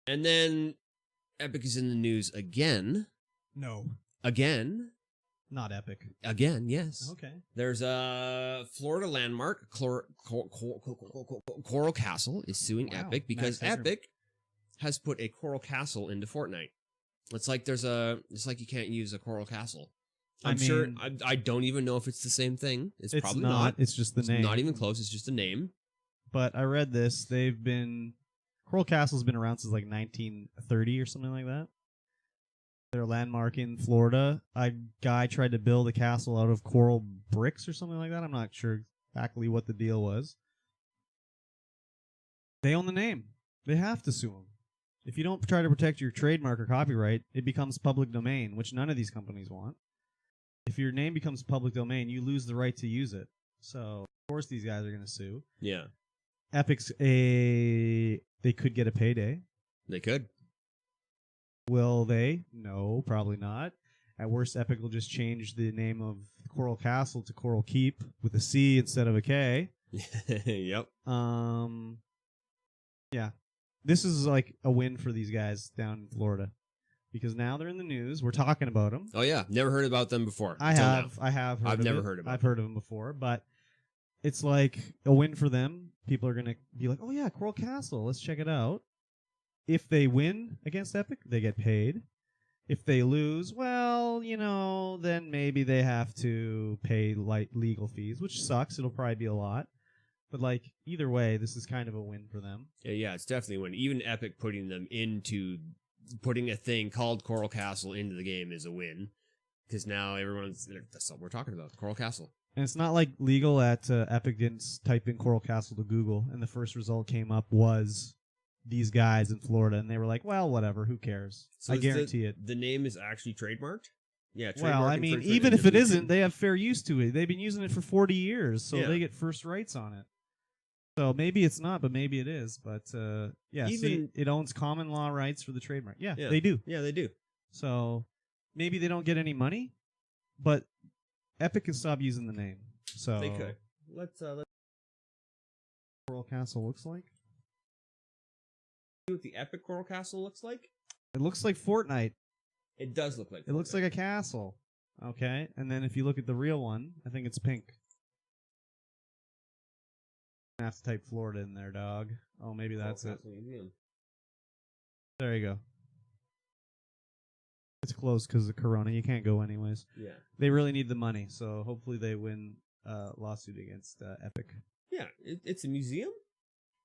And then Epic is in the news again. No. Again. Not Epic. Again, yes. Okay. There's a Florida landmark, Coral Castle, is suing Wow. Epic because Max Headroom. Epic has put a Coral Castle into Fortnite. It's like it's like you can't use a Coral Castle. I'm sure. I don't even know if it's the same thing. It's probably not. It's just the name. Not even close. It's just a name. But I read this. Coral Castle's been around since like 1930 or something like that. They're a landmark in Florida. A guy tried to build a castle out of coral bricks or something like that. I'm not sure exactly what the deal was. They own the name. They have to sue them. If you don't try to protect your trademark or copyright, it becomes public domain, which none of these companies want. If your name becomes public domain, you lose the right to use it. So, of course, these guys are going to sue. Yeah. Epic's they could get a payday. They could. Will they? No, probably not. At worst, Epic will just change the name of Coral Castle to Coral Keep with a C instead of a K. Yep. Yeah. This is like a win for these guys down in Florida. Because now they're in the news. We're talking about them. Oh, yeah. Never heard about them before. I have. I've never heard of them. I've heard of them before, but it's like a win for them. People are going to be like, oh, yeah, Coral Castle. Let's check it out. If they win against Epic, they get paid. If they lose, well, then maybe they have to pay legal fees, which sucks. It'll probably be a lot. But either way, this is kind of a win for them. Yeah, it's definitely a win. Even Epic putting a thing called Coral Castle into the game is a win. Because now that's what we're talking about, Coral Castle. And it's not like legal at Epic didn't type in Coral Castle to Google, and the first result came up was these guys in Florida, and they were like, well, whatever, who cares? So I guarantee it. The name is actually trademarked? Yeah, trademarked. Well, I mean, even if it isn't, they have fair use to it. They've been using it for 40 years, so they get first rights on it. So maybe it's not, but maybe it is. But it owns common law rights for the trademark. Yeah, they do. Yeah, they do. So maybe they don't get any money, but Epic can stop using the name. So they could. Let's Coral Castle looks like. See what the Epic Coral Castle looks like? It looks like Fortnite. It does look like Fortnite. It looks like a castle. Okay, and then if you look at the real one, I think it's pink. I have to type Florida in there, dog. Oh, maybe that's it. Museum. There you go. It's closed because of Corona. You can't go anyways. Yeah. They really need the money, so hopefully they win a lawsuit against Epic. Yeah, it's a museum.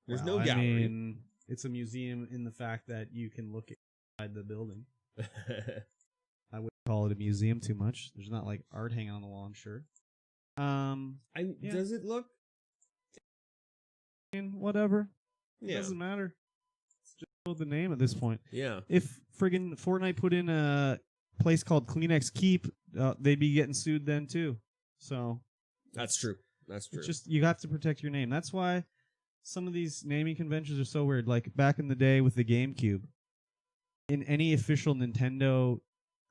There's no gallery. I mean, it's a museum in the fact that you can look inside the building. I wouldn't call it a museum too much. There's not like art hanging on the wall, I'm sure. Does it look? Whatever. Yeah. It doesn't matter. It's just the name at this point. Yeah. If friggin' Fortnite put in a place called Kleenex Keep, they'd be getting sued then too. So that's true. That's true. It's just you have to protect your name. That's why some of these naming conventions are so weird. Like back in the day with the GameCube, in any official Nintendo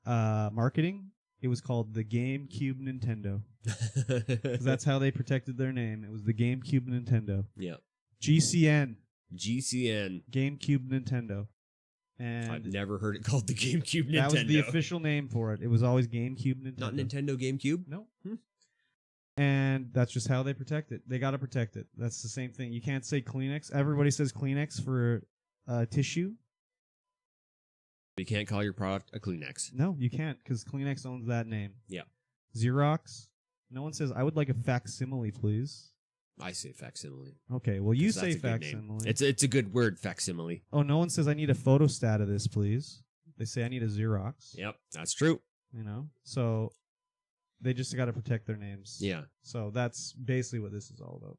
marketing, it was called the GameCube Nintendo. 'Cause that's how they protected their name. It was the GameCube Nintendo. Yeah. GCN. GameCube Nintendo. And I've never heard it called the GameCube Nintendo. That was the official name for it. It was always GameCube Nintendo. Not Nintendo GameCube? No. And that's just how they protect it. They got to protect it. That's the same thing. You can't say Kleenex. Everybody says Kleenex for tissue. You can't call your product a Kleenex. No, you can't because Kleenex owns that name. Yeah. Xerox. No one says, I would like a facsimile, please. I say facsimile. Okay, well, you say facsimile. It's a good word, facsimile. Oh, no one says, I need a photostat of this, please. They say, I need a Xerox. Yep, that's true. So they just got to protect their names. Yeah. So that's basically what this is all about.